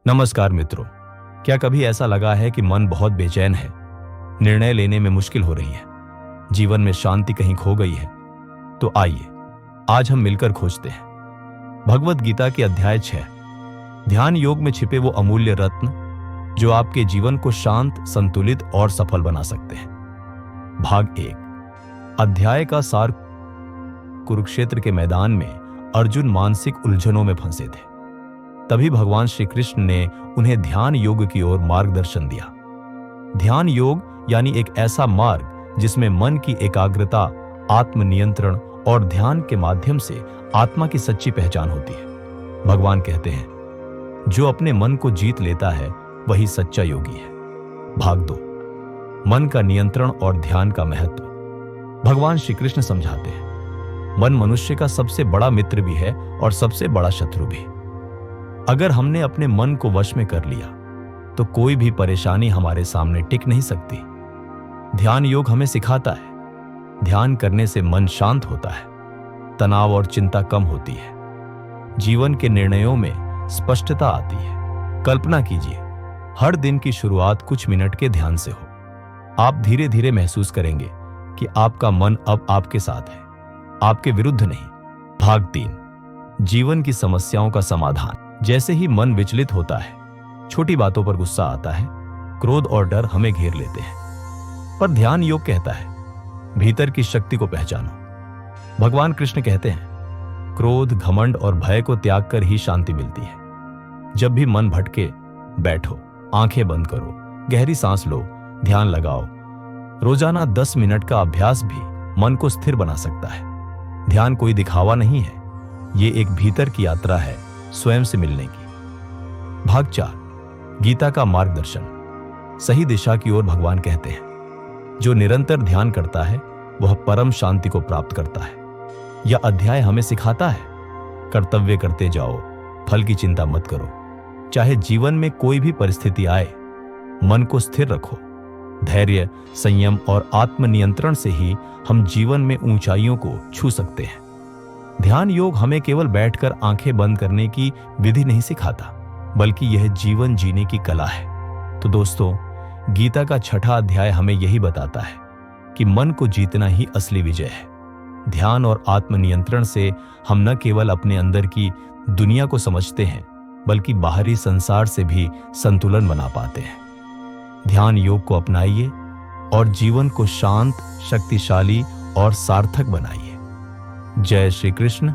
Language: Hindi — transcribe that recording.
नमस्कार मित्रों। क्या कभी ऐसा लगा है कि मन बहुत बेचैन है, निर्णय लेने में मुश्किल हो रही है, जीवन में शांति कहीं खो गई है? तो आइए आज हम मिलकर खोजते हैं भगवत गीता के अध्याय 6 ध्यान योग में छिपे वो अमूल्य रत्न जो आपके जीवन को शांत, संतुलित और सफल बना सकते हैं। भाग 1। अध्याय का सार। कुरुक्षेत्र के मैदान में अर्जुन मानसिक उलझनों में फंसे थे। तभी भगवान श्री कृष्ण ने उन्हें ध्यान योग की ओर मार्गदर्शन दिया। ध्यान योग यानी एक ऐसा मार्ग जिसमें मन की एकाग्रता, आत्मनियंत्रण और ध्यान के माध्यम से आत्मा की सच्ची पहचान होती है। भगवान कहते हैं, जो अपने मन को जीत लेता है वही सच्चा योगी है। भाग 2। मन का नियंत्रण और ध्यान का महत्व। भगवान श्री कृष्ण समझाते हैं, मन मनुष्य का सबसे बड़ा मित्र भी है और सबसे बड़ा शत्रु भी। अगर हमने अपने मन को वश में कर लिया तो कोई भी परेशानी हमारे सामने टिक नहीं सकती। ध्यान योग हमें सिखाता है, ध्यान करने से मन शांत होता है, तनाव और चिंता कम होती है, जीवन के निर्णयों में स्पष्टता आती है। कल्पना कीजिए, हर दिन की शुरुआत कुछ मिनट के ध्यान से हो। आप धीरे धीरे महसूस करेंगे कि आपका मन अब आपके साथ है, आपके विरुद्ध नहीं। भाग 3। जीवन की समस्याओं का समाधान। जैसे ही मन विचलित होता है, छोटी बातों पर गुस्सा आता है, क्रोध और डर हमें घेर लेते हैं। पर ध्यान योग कहता है, भीतर की शक्ति को पहचानो। भगवान कृष्ण कहते हैं, क्रोध, घमंड और भय को त्याग कर ही शांति मिलती है। जब भी मन भटके, बैठो, आंखें बंद करो, गहरी सांस लो, ध्यान लगाओ। रोजाना 10 मिनट का अभ्यास भी मन को स्थिर बना सकता है। ध्यान कोई दिखावा नहीं है, ये एक भीतर की यात्रा है, स्वयं से मिलने की। भाग 4। गीता का मार्गदर्शन। सही दिशा की ओर। भगवान कहते हैं, जो निरंतर ध्यान करता है वह परम शांति को प्राप्त करता है। यह अध्याय हमें सिखाता है, कर्तव्य करते जाओ, फल की चिंता मत करो। चाहे जीवन में कोई भी परिस्थिति आए, मन को स्थिर रखो। धैर्य, संयम और आत्मनियंत्रण से ही हम जीवन में ऊंचाइयों को छू सकते हैं। ध्यान योग हमें केवल बैठकर आंखें बंद करने की विधि नहीं सिखाता, बल्कि यह जीवन जीने की कला है। तो दोस्तों, गीता का 6वां अध्याय हमें यही बताता है कि मन को जीतना ही असली विजय है। ध्यान और आत्मनियंत्रण से हम न केवल अपने अंदर की दुनिया को समझते हैं, बल्कि बाहरी संसार से भी संतुलन बना पाते हैं। ध्यान योग को अपनाइए और जीवन को शांत, शक्तिशाली और सार्थक बनाइए। जय श्री कृष्ण।